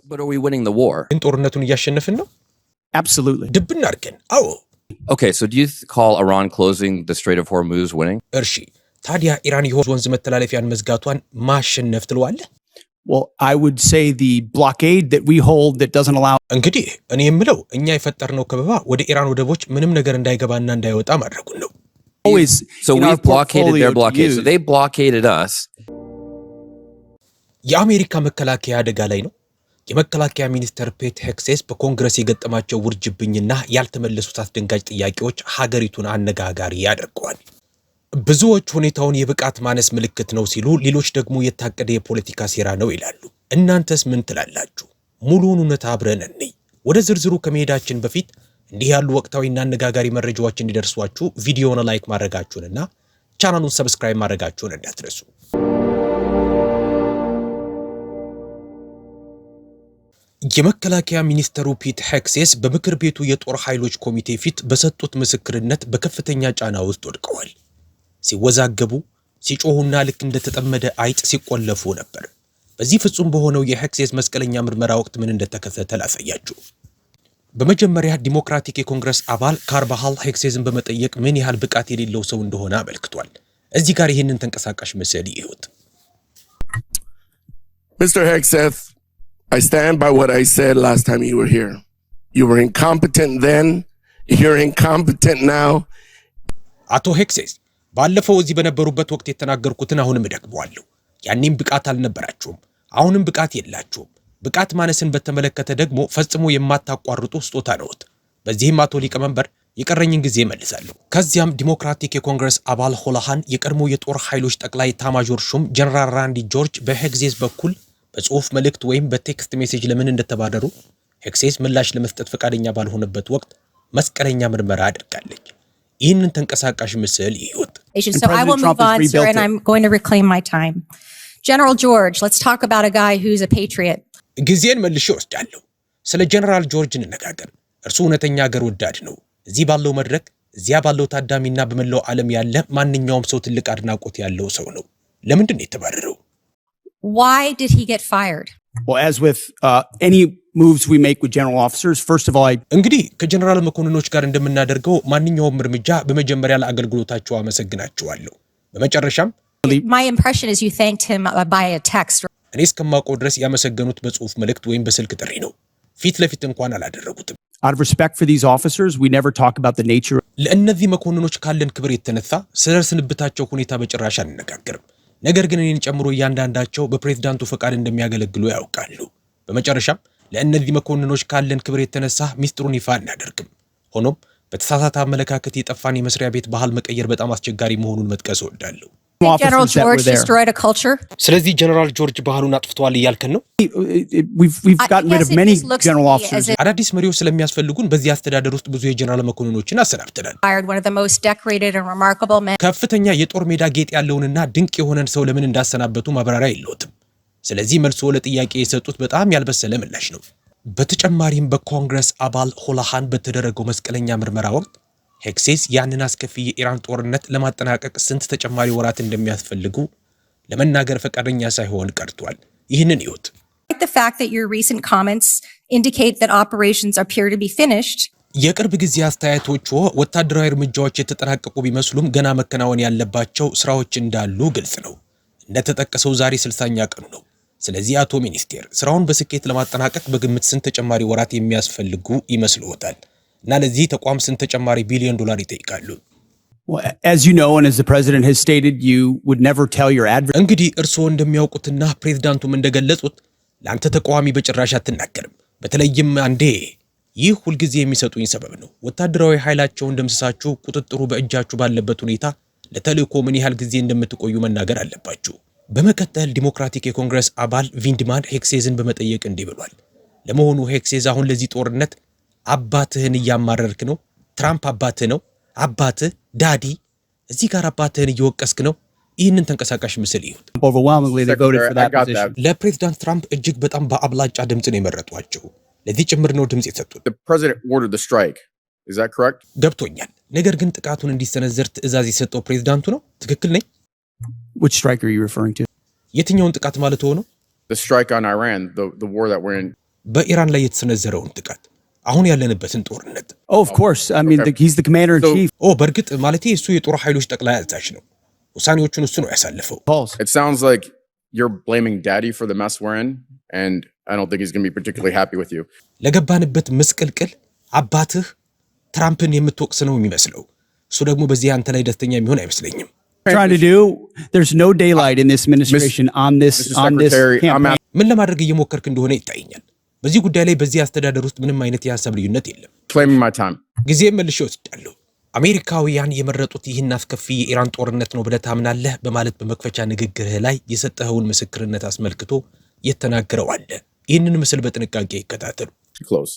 But are we winning the war? ግን ጦርነቱን እያሸነፍን ነው? Absolutely. ድብን አድርገን አዎ። Okay, so do you call Iran closing the Strait of Hormuz winning? እርሺ ታዲያ ኢራን የሆርሙዝ ወንዝ መተላለፊያን መዝጋቷን ማሸነፍ ትለዋለህ? Well, I would say the blockade that we hold that doesn't allow. እንግዲህ እኔ የምለው እኛ የፈጠርነው ከበባ ወደ ኢራን ወደቦች ምንም ነገር እንዳይገባና እንዳይወጣ ማድረጉን ነው። Always. So we blockaded their blockade. So they blockaded us. የአሜሪካ መከላከያ አደጋ ላይ ነው። የመከላከያ ሚኒስተር ፔት ሄክሴስ በኮንግረስ የገጠማቸው ውርጅብኝና ያልተመለሱት አስደንጋጭ ጥያቄዎች ሀገሪቱን አነጋጋሪ ያደርገዋል። ብዙዎች ሁኔታውን የብቃት ማነስ ምልክት ነው ሲሉ፣ ሌሎች ደግሞ የታቀደ የፖለቲካ ሴራ ነው ይላሉ። እናንተስ ምን ትላላችሁ? ሙሉውን እውነት አብረን እንይ። ወደ ዝርዝሩ ከመሄዳችን በፊት እንዲህ ያሉ ወቅታዊና አነጋጋሪ መረጃዎች እንዲደርሷችሁ ቪዲዮውን ላይክ ማድረጋችሁንና ቻናሉን ሰብስክራይብ ማድረጋችሁን እንዳትረሱ። የመከላከያ ሚኒስተሩ ፒት ሄክሴስ በምክር ቤቱ የጦር ኃይሎች ኮሚቴ ፊት በሰጡት ምስክርነት በከፍተኛ ጫና ውስጥ ወድቀዋል። ሲወዛገቡ፣ ሲጮሁና ልክ እንደተጠመደ አይጥ ሲቆለፉ ነበር። በዚህ ፍጹም በሆነው የሄክሴስ መስቀለኛ ምርመራ ወቅት ምን እንደተከሰተ ላሳያችሁ። በመጀመሪያ ዲሞክራቲክ የኮንግረስ አባል ካርባሃል ሄክሴስን በመጠየቅ ምን ያህል ብቃት የሌለው ሰው እንደሆነ አመልክቷል። እዚህ ጋር ይህንን ተንቀሳቃሽ ምስል ይሁት። Mr. Hegseth, I stand by what I said last time you were here. You were incompetent then, you're incompetent now. አቶ ሄክሴስ ባለፈው እዚህ በነበሩበት ወቅት የተናገርኩትን አሁንም እደግመዋለሁ። ያኔም ብቃት አልነበራችሁም፣ አሁንም ብቃት የላችሁም። ብቃት ማነስን በተመለከተ ደግሞ ፈጽሞ የማታቋርጡ ስጦታ ነዎት። በዚህም አቶ ሊቀመንበር የቀረኝን ጊዜ መልሳለሁ። ከዚያም ዲሞክራቲክ የኮንግረስ አባል ሆላሃን የቀድሞ የጦር ኃይሎች ጠቅላይ ኤታማዦር ሹም ጀነራል ራንዲ ጆርጅ በሄክሴስ በኩል በጽሁፍ መልእክት ወይም በቴክስት ሜሴጅ ለምን እንደተባረሩ ሄክሴስ ምላሽ ለመስጠት ፈቃደኛ ባልሆነበት ወቅት መስቀለኛ ምርመራ አድርጋለች። ይህንን ተንቀሳቃሽ ምስል ይሁት። So I will move on, sir, and I'm going to reclaim my time. General George, let's talk about a guy who's a patriot. ጊዜን መልሼ ወስዳለሁ። ስለ ጀነራል ጆርጅ እንነጋገር። እርሱ እውነተኛ ሀገር ወዳድ ነው። እዚህ ባለው መድረክ፣ እዚያ ባለው ታዳሚና በመላው ዓለም ያለ ማንኛውም ሰው ትልቅ አድናቆት ያለው ሰው ነው። ለምንድን ነው የተባረረው? Why did he get fired? Well, as with any moves we make with general officers, first of all, እንግዲህ ከጀነራል መኮንኖች ጋር እንደምናደርገው ማንኛውም እርምጃ በመጀመሪያ ለአገልግሎታቸው አመሰግናቸዋለሁ። በመጨረሻም My impression is you thanked him by a text. እኔ እስከማውቀው ድረስ ያመሰገኑት በጽሁፍ መልእክት ወይም በስልክ ጥሪ ነው። ፊት ለፊት እንኳን አላደረጉትም። out of respect for these officers, we never talk about the nature. ለእነዚህ መኮንኖች ካለን ክብር የተነሳ ስለ ስንብታቸው ሁኔታ በጭራሽ አንነጋገርም። ነገር ግን እኔን ጨምሮ እያንዳንዳቸው በፕሬዝዳንቱ ፈቃድ እንደሚያገለግሉ ያውቃሉ። በመጨረሻም ለእነዚህ መኮንኖች ካለን ክብር የተነሳ ሚስጥሩን ይፋ እናደርግም። ሆኖም በተሳሳተ አመለካከት የጠፋን የመስሪያ ቤት ባህል መቀየር በጣም አስቸጋሪ መሆኑን መጥቀስ እወዳለሁ። General George destroyed a culture. ስለዚህ ጀነራል ጆርጅ ባህሉን አጥፍተዋል እያልከን ነው? We've gotten rid of many general officers. አዳዲስ መሪዎች ስለሚያስፈልጉን በዚህ አስተዳደር ውስጥ ብዙ የጀነራል መኮንኖችን አሰናብተናል። One of the most decorated and remarkable men. ከፍተኛ የጦር ሜዳ ጌጥ ያለውንና ድንቅ የሆነን ሰው ለምን እንዳሰናበቱ ማብራሪያ የለውም። ስለዚህ መልሶ ለጥያቄ የሰጡት በጣም ያልበሰለ ምላሽ ነው። በተጨማሪም በኮንግረስ አባል ሆላሃን በተደረገው መስቀለኛ ምርመራ ወቅት ሄክሴስ ያንን አስከፊ የኢራን ጦርነት ለማጠናቀቅ ስንት ተጨማሪ ወራት እንደሚያስፈልጉ ለመናገር ፈቃደኛ ሳይሆን ቀርቷል። ይህንን ይሁት። The fact that your recent comments indicate that operations appear to be finished. የቅርብ ጊዜ አስተያየቶቹ ወታደራዊ እርምጃዎች የተጠናቀቁ ቢመስሉም ገና መከናወን ያለባቸው ስራዎች እንዳሉ ግልጽ ነው። እንደተጠቀሰው ዛሬ 60ኛ ቀኑ ነው። ስለዚህ አቶ ሚኒስቴር ስራውን በስኬት ለማጠናቀቅ በግምት ስንት ተጨማሪ ወራት የሚያስፈልጉ ይመስልዎታል? እና ለዚህ ተቋም ስንት ተጨማሪ ቢሊዮን ዶላር ይጠይቃሉ? Well, as you know, and as the president has stated, you would never tell your adversary. እንግዲህ እርስዎ እንደሚያውቁትና ፕሬዝዳንቱም እንደገለጹት ለአንተ ተቃዋሚ በጭራሽ አትናገርም። በተለይም አንዴ ይህ ሁልጊዜ የሚሰጡኝ ሰበብ ነው። ወታደራዊ ኃይላቸውን ደምስሳችሁ ቁጥጥሩ በእጃችሁ ባለበት ሁኔታ ለተልእኮ ምን ያህል ጊዜ እንደምትቆዩ መናገር አለባችሁ። በመቀጠል ዲሞክራቲክ የኮንግረስ አባል ቪንድማን ሄክሴዝን በመጠየቅ እንዲህ ብሏል። ለመሆኑ ሄክሴዝ አሁን ለዚህ ጦርነት አባትህን እያማረርክ ነው? ትራምፕ አባትህ ነው? አባትህ ዳዲ እዚህ ጋር አባትህን እየወቀስክ ነው? ይህንን ተንቀሳቃሽ ምስል ይሁት። Overwhelmingly they voted for that position. ለፕሬዝዳንት ትራምፕ እጅግ በጣም በአብላጫ ድምጽ ነው የመረጧቸው። ለዚህ ጭምር ነው ድምጽ የሰጡት። The president ordered the strike. Is that correct? ገብቶኛል። ነገር ግን ጥቃቱን እንዲሰነዘር ትዕዛዝ የሰጠው ፕሬዝዳንቱ ነው። ትክክል ነኝ? Which strike are you referring to? የትኛውን ጥቃት ማለት ሆኖ? the strike on Iran, the war that we're in. በኢራን ላይ የተሰነዘረውን ጥቃት አሁን ያለንበትን ጦርነት Oh, of course. I mean, he's the commander in chief. በእርግጥ ማለቴ እሱ የጦር ኃይሎች ጠቅላይ አዛዥ ነው። ውሳኔዎቹን እሱ ነው ያሳለፈው። It sounds like you're blaming daddy for the mess we're in, and I don't think he's going to be particularly happy with you. ለገባንበት ምስቅልቅል አባትህ ትራምፕን የምትወቅስ ነው የሚመስለው። እሱ ደግሞ በዚህ አንተ ላይ ደስተኛ የሚሆን አይመስለኝም። Trying to do, there's no daylight in this administration on this campaign. ምን ለማድረግ እየሞከርክ እንደሆነ ይታየኛል። በዚህ ጉዳይ ላይ በዚህ አስተዳደር ውስጥ ምንም አይነት የሐሳብ ልዩነት የለም። Claiming my time. ጊዜ መልሼ ወስዳለሁ። አሜሪካውያን የመረጡት ይህን አስከፊ የኢራን ጦርነት ነው ብለህ ታምናለህ በማለት በመክፈቻ ንግግርህ ላይ የሰጠኸውን ምስክርነት አስመልክቶ የተናገረው አለ። ይህንን ምስል በጥንቃቄ ይከታተሉ። Close.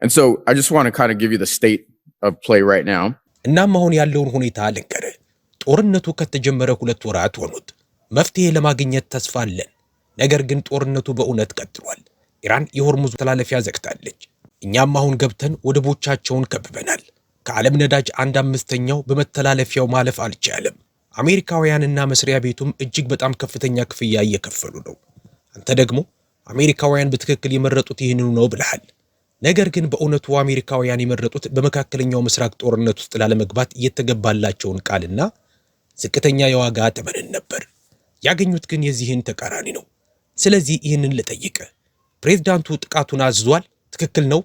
And so I just want to kind of give you the state of play right now. እናም አሁን ያለውን ሁኔታ ልንገርህ። ጦርነቱ ከተጀመረ 2 ወራት ሆኑት። መፍትሄ ለማግኘት ተስፋ አለን። ነገር ግን ጦርነቱ በእውነት ቀጥሏል። ኢራን የሆርሙዝ ተላለፊያ ዘግታለች። እኛም አሁን ገብተን ወደቦቻቸውን ከብበናል። ከዓለም ነዳጅ 1/5ኛው በመተላለፊያው ማለፍ አልቻለም። አሜሪካውያንና መስሪያ ቤቱም እጅግ በጣም ከፍተኛ ክፍያ እየከፈሉ ነው። አንተ ደግሞ አሜሪካውያን በትክክል የመረጡት ይህንኑ ነው ብለሃል። ነገር ግን በእውነቱ አሜሪካውያን የመረጡት በመካከለኛው ምስራቅ ጦርነት ውስጥ ላለመግባት የተገባላቸውን ቃልና ዝቅተኛ የዋጋ ተመንን ነበር። ያገኙት ግን የዚህን ተቃራኒ ነው። ስለዚህ ይህንን ልጠይቅ፣ ፕሬዝዳንቱ ጥቃቱን አዝዟል? ትክክል ነው?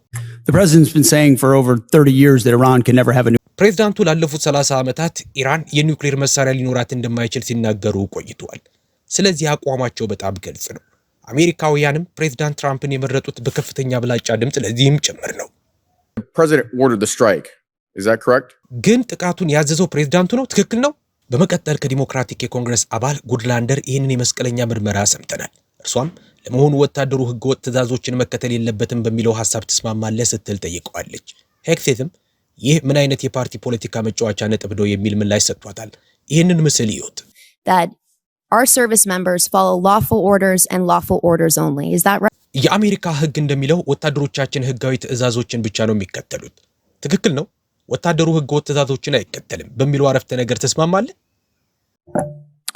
The president's been saying for over 30 years that Iran can never have a ፕሬዝዳንቱ ላለፉት 30 ዓመታት ኢራን የኒውክሌር መሳሪያ ሊኖራት እንደማይችል ሲናገሩ ቆይተዋል። ስለዚህ አቋማቸው በጣም ግልጽ ነው። አሜሪካውያንም ፕሬዝዳንት ትራምፕን የመረጡት በከፍተኛ ብላጫ ድምጽ ለዚህም ጭምር ነው። The president ordered the strike. Is that correct? ግን ጥቃቱን ያዘዘው ፕሬዝዳንቱ ነው? ትክክል ነው? በመቀጠል ከዲሞክራቲክ የኮንግረስ አባል ጉድላንደር ይህንን የመስቀለኛ ምርመራ ሰምተናል። እርሷም ለመሆኑ ወታደሩ ህገወጥ ትዕዛዞችን መከተል የለበትም በሚለው ሐሳብ ተስማማለህ ስትል ጠይቀዋለች። ሄክሴትም ይህ ምን አይነት የፓርቲ ፖለቲካ መጫወቻ ነጥብ ነው የሚል ምላሽ ሰጥቷታል። ይህንን ምስል ይዩት። That our service members follow lawful orders and lawful orders only. Is that right? የአሜሪካ ህግ እንደሚለው ወታደሮቻችን ህጋዊ ትዕዛዞችን ብቻ ነው የሚከተሉት። ትክክል ነው? ወታደሩ ህገወጥ ትዕዛዞችን አይከተልም በሚለው አረፍተ ነገር ተስማማለህ?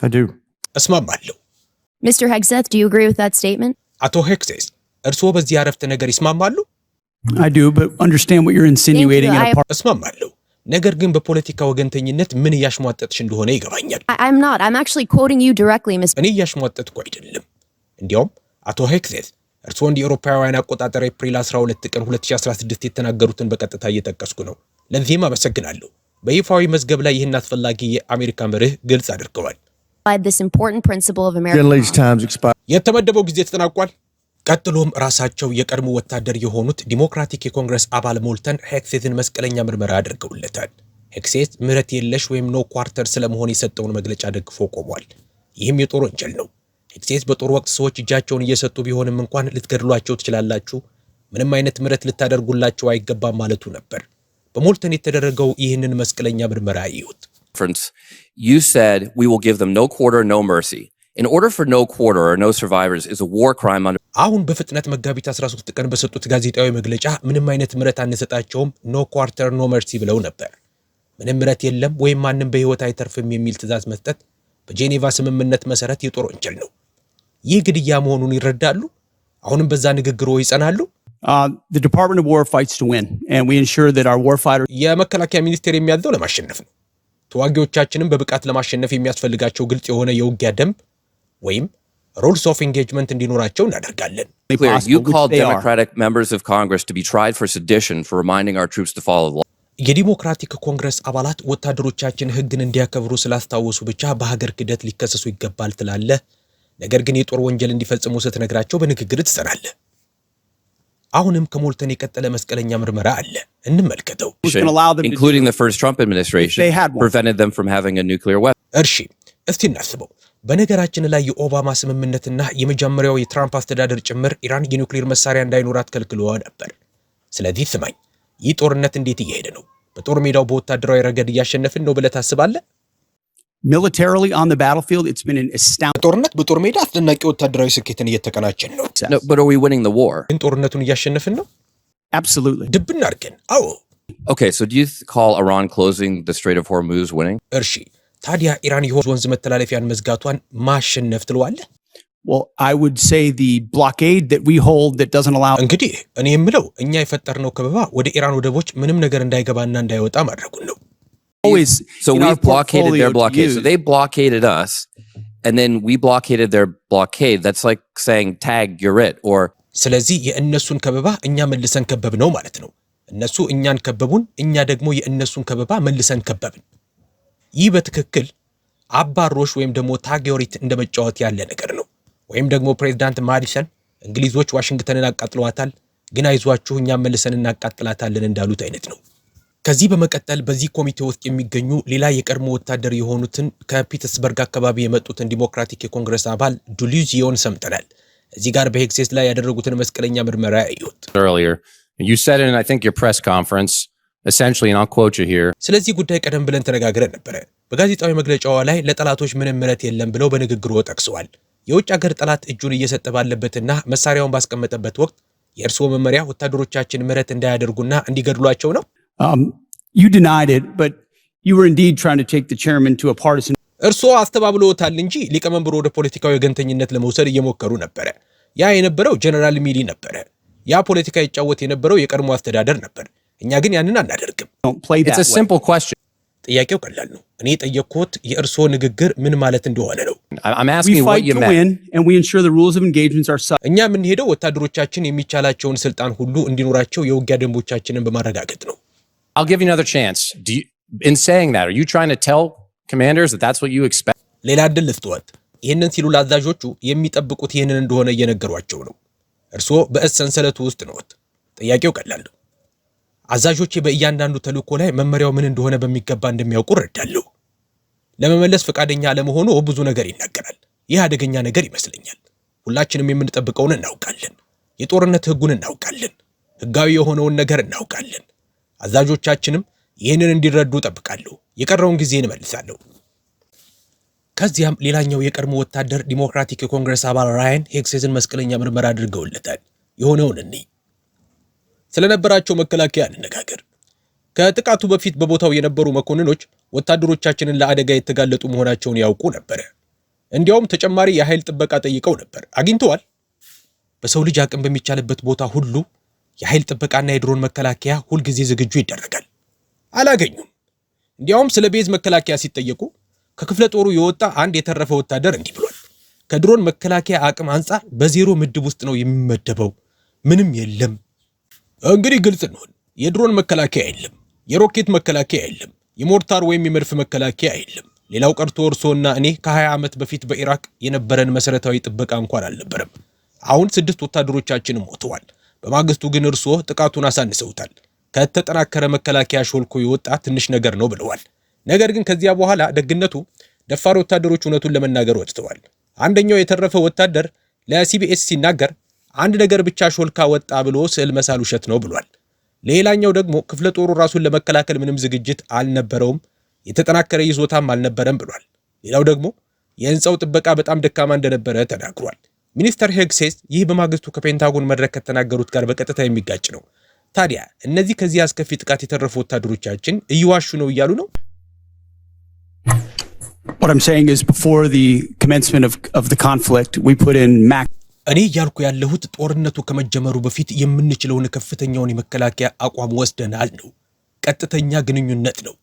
I do. እስማማለሁ። Mr. Hegseth, do you agree with that statement? አቶ ሄክሴስ እርስዎ በዚህ አረፍተ ነገር ይስማማሉ? I do, but understand what you're insinuating. እስማማለሁ። ነገር ግን በፖለቲካ ወገንተኝነት ምን እያሽሟጠጥሽ እንደሆነ ይገባኛል። I'm not. I'm actually quoting you directly, Mr. እኔ እያሽሟጠጥኩ አይደለም። እንዲያውም አቶ ሄክሴስ እርስዎ እንደ አውሮፓውያን አቆጣጠር ኤፕሪል 12 ቀን 2016 የተናገሩትን በቀጥታ እየጠቀስኩ ነው። ለዚህም አመሰግናለሁ። በይፋዊ መዝገብ ላይ ይህን አስፈላጊ የአሜሪካ መርህ ግልጽ አድርገዋል። This important principle of America. የተመደበው ጊዜ ተጠናቋል። ቀጥሎም ራሳቸው የቀድሞ ወታደር የሆኑት ዲሞክራቲክ የኮንግረስ አባል ሞልተን ሄክሴትን መስቀለኛ ምርመራ አድርገውለታል። ሄክሴት ምህረት የለሽ ወይም ኖ ኳርተር ስለመሆን የሰጠውን መግለጫ ደግፎ ቆሟል። ይህም የጦር ወንጀል ነው። ሄክሴት በጦር ወቅት ሰዎች እጃቸውን እየሰጡ ቢሆንም እንኳን ልትገድሏቸው ትችላላችሁ፣ ምንም አይነት ምህረት ልታደርጉላቸው አይገባም ማለቱ ነበር። በሞልተን የተደረገው ይህንን መስቀለኛ ምርመራ ይዩት። You said we will give them no quarter, no mercy. In order for no quarter or no survivors is a war crime under አሁን በፍጥነት መጋቢት 13 ቀን በሰጡት ጋዜጣዊ መግለጫ ምንም አይነት ምህረት አንሰጣቸውም፣ ኖ ኳርተር ኖ መርሲ ብለው ነበር። ምንም ምህረት የለም ወይም ማንም በህይወት አይተርፍም የሚል ትዕዛዝ መስጠት በጄኔቫ ስምምነት መሰረት የጦር ወንጀል ነው። ይህ ግድያ መሆኑን ይረዳሉ? አሁንም በዛ ንግግሩ ይጸናሉ? The Department of War fights to win, and we ensure that our warfighters. የመከላከያ ሚኒስቴር የሚያዘው ለማሸነፍ ነው። ተዋጊዎቻችንም በብቃት ለማሸነፍ የሚያስፈልጋቸው ግልጽ የሆነ የውጊያ ደንብ ወይም rules of engagement እንዲኖራቸው እናደርጋለን። You called Democratic members of Congress to be tried for sedition for reminding our troops to follow the law. የዲሞክራቲክ ኮንግረስ አባላት ወታደሮቻችን ህግን እንዲያከብሩ ስላስታወሱ ብቻ በሀገር ክህደት ሊከሰሱ ይገባል ትላለህ። ነገር ግን የጦር ወንጀል እንዲፈጽሙ ስትነግራቸው በንግግር ትሰራለህ። አሁንም ከሞልተን የቀጠለ መስቀለኛ ምርመራ አለ። እንመልከተው። Including the first Trump administration prevented them from having a nuclear weapon. እርሺ እስቲ እናስበው። በነገራችን ላይ የኦባማ ስምምነትና የመጀመሪያው የትራምፕ አስተዳደር ጭምር ኢራን የኒውክሌር መሳሪያ እንዳይኖራት ከልክሎ ነበር። ስለዚህ ስማኝ፣ ይህ ጦርነት እንዴት እየሄደ ነው? በጦር ሜዳው በወታደራዊ ረገድ እያሸነፍን ነው ብለህ ታስባለህ? Militarily on the battlefield, it's been an astounding. ጦርነት በጦር ሜዳ አስደናቂ ወታደራዊ ስኬትን እየተቀናጀን ነው። No, but are we winning the war? ግን ጦርነቱን እያሸነፍን ነው? Absolutely. ድብና አድርገን። አዎ። Okay, so do you call Iran closing the Strait of Hormuz winning? እርሺ ታዲያ ኢራን የሆርሙዝ ወንዝ መተላለፊያን መዝጋቷን ማሸነፍ ትለዋለህ? Well, I would say the blockade that we hold that doesn't allow እንግዲህ እኔ የምለው እኛ የፈጠርነው ከበባ ወደ ኢራን ወደቦች ምንም ነገር እንዳይገባና እንዳይወጣ ማድረጉን ነው። always So in we our blockaded portfolio their to blockade. So use. they blockaded us, and then we blockaded their blockade. That's like saying, tag, you're it. Or ስለዚህ የእነሱን ከበባ እኛ መልሰን ከበብ ነው ማለት ነው። እነሱ እኛን ከበቡን፣ እኛ ደግሞ የእነሱን ከበባ መልሰን ከበብን። ይህ በትክክል አባሮሽ ወይም ደግሞ ታጊዮሪት እንደመጫወት ያለ ነገር ነው። ወይም ደግሞ ፕሬዝዳንት ማዲሰን እንግሊዞች ዋሽንግተንን አቃጥለዋታል፣ ግን አይዟችሁ እኛ መልሰን እናቃጥላታለን እንዳሉት አይነት ነው። ከዚህ በመቀጠል በዚህ ኮሚቴ ውስጥ የሚገኙ ሌላ የቀድሞ ወታደር የሆኑትን ከፒተርስበርግ አካባቢ የመጡትን ዲሞክራቲክ የኮንግረስ አባል ዱሉዚዮን ሰምተናል። እዚህ ጋር በሄግሴስ ላይ ያደረጉትን መስቀለኛ ምርመራ ያዩት earlier. You said in, I think, your press conference, essentially, and I'll quote you here. ስለዚህ ጉዳይ ቀደም ብለን ተነጋግረን ነበረ። በጋዜጣዊ መግለጫዋ ላይ ለጠላቶች ምንም ምሕረት የለም ብለው በንግግሩ ጠቅሰዋል። የውጭ ሀገር ጠላት እጁን እየሰጠ ባለበትና መሳሪያውን ባስቀመጠበት ወቅት የእርስዎ መመሪያ ወታደሮቻችን ምሕረት እንዳያደርጉና እንዲገድሏቸው ነው? You denied it, but you were indeed trying to take the chairman to a partisan. እርስዎ አስተባብለውታል እንጂ ሊቀመንበሩ ወደ ፖለቲካዊ ገንተኝነት ለመውሰድ እየሞከሩ ነበረ። ያ የነበረው ጀነራል ሚሊ ነበረ። ያ ፖለቲካ ይጫወት የነበረው የቀድሞ አስተዳደር ነበር። እኛ ግን ያንን አናደርግም። Don't play that It's a way. simple question. ጥያቄው ቀላል ነው። እኔ ጠየቅኩት የእርስዎ ንግግር ምን ማለት እንደሆነ ነው። I'm We asking what fight you to meant. win, and we ensure the rules of engagements are such. እኛ የምንሄደው ወታደሮቻችን የሚቻላቸውን ስልጣን ሁሉ እንዲኖራቸው የውጊያ ደንቦቻችንን በማረጋገጥ ነው። I'll give you another chance. In saying that, are you trying to tell commanders that that's what you expect? ሌላ ዕድል ልስጥዎት። ይህንን ሲሉ ለአዛዦቹ የሚጠብቁት ይህንን እንደሆነ እየነገሯቸው ነው። እርስዎ በእስ ሰንሰለቱ ውስጥ ነዎት። ጥያቄው ቀላል ነው። አዛዦቼ በእያንዳንዱ ተልእኮ ላይ መመሪያው ምን እንደሆነ በሚገባ እንደሚያውቁ እረዳለሁ። ለመመለስ ፈቃደኛ አለመሆኑ ብዙ ነገር ይናገራል። ይህ አደገኛ ነገር ይመስለኛል። ሁላችንም የምንጠብቀውን እናውቃለን። የጦርነት ህጉን እናውቃለን። ህጋዊ የሆነውን ነገር እናውቃለን። አዛዦቻችንም ይህንን እንዲረዱ ጠብቃለሁ። የቀረውን ጊዜ እንመልሳለሁ። ከዚያም ሌላኛው የቀድሞ ወታደር ዲሞክራቲክ የኮንግረስ አባል ራያን ሄግሴስን መስቀለኛ ምርመራ አድርገውለታል። የሆነውን እንይ። ስለነበራቸው መከላከያ እንነጋገር። ከጥቃቱ በፊት በቦታው የነበሩ መኮንኖች ወታደሮቻችንን ለአደጋ የተጋለጡ መሆናቸውን ያውቁ ነበር። እንዲያውም ተጨማሪ የኃይል ጥበቃ ጠይቀው ነበር። አግኝተዋል? በሰው ልጅ አቅም በሚቻልበት ቦታ ሁሉ የኃይል ጥበቃና የድሮን መከላከያ ሁልጊዜ ዝግጁ ይደረጋል። አላገኙም። እንዲያውም ስለ ቤዝ መከላከያ ሲጠየቁ ከክፍለ ጦሩ የወጣ አንድ የተረፈ ወታደር እንዲህ ብሏል። ከድሮን መከላከያ አቅም አንጻር በዜሮ ምድብ ውስጥ ነው የሚመደበው። ምንም የለም። እንግዲህ ግልጽ ነው። የድሮን መከላከያ የለም፣ የሮኬት መከላከያ የለም፣ የሞርታር ወይም የመድፍ መከላከያ የለም። ሌላው ቀርቶ እርሶና እኔ ከ20 ዓመት በፊት በኢራቅ የነበረን መሰረታዊ ጥበቃ እንኳን አልነበረም። አሁን 6 ወታደሮቻችን ሞተዋል። በማግስቱ ግን እርሶ ጥቃቱን አሳንሰውታል። ከተጠናከረ መከላከያ ሾልኮ የወጣ ትንሽ ነገር ነው ብለዋል። ነገር ግን ከዚያ በኋላ ደግነቱ ደፋር ወታደሮች እውነቱን ለመናገር ወጥተዋል። አንደኛው የተረፈ ወታደር ለሲቢኤስ ሲናገር አንድ ነገር ብቻ ሾልካ ወጣ ብሎ ስዕል መሳል ውሸት ነው ብሏል። ሌላኛው ደግሞ ክፍለ ጦሩ ራሱን ለመከላከል ምንም ዝግጅት አልነበረውም፣ የተጠናከረ ይዞታም አልነበረም ብሏል። ሌላው ደግሞ የህንፃው ጥበቃ በጣም ደካማ እንደነበረ ተናግሯል። ሚኒስተር ሄግሴስ ይህ በማግስቱ ከፔንታጎን መድረክ ከተናገሩት ጋር በቀጥታ የሚጋጭ ነው። ታዲያ እነዚህ ከዚህ አስከፊ ጥቃት የተረፉ ወታደሮቻችን እየዋሹ ነው እያሉ ነው? What I'm saying is before the commencement of the conflict, we put in max. እኔ እያልኩ ያለሁት ጦርነቱ ከመጀመሩ በፊት የምንችለውን ከፍተኛውን የመከላከያ አቋም ወስደናል ነው። ቀጥተኛ ግንኙነት ነው።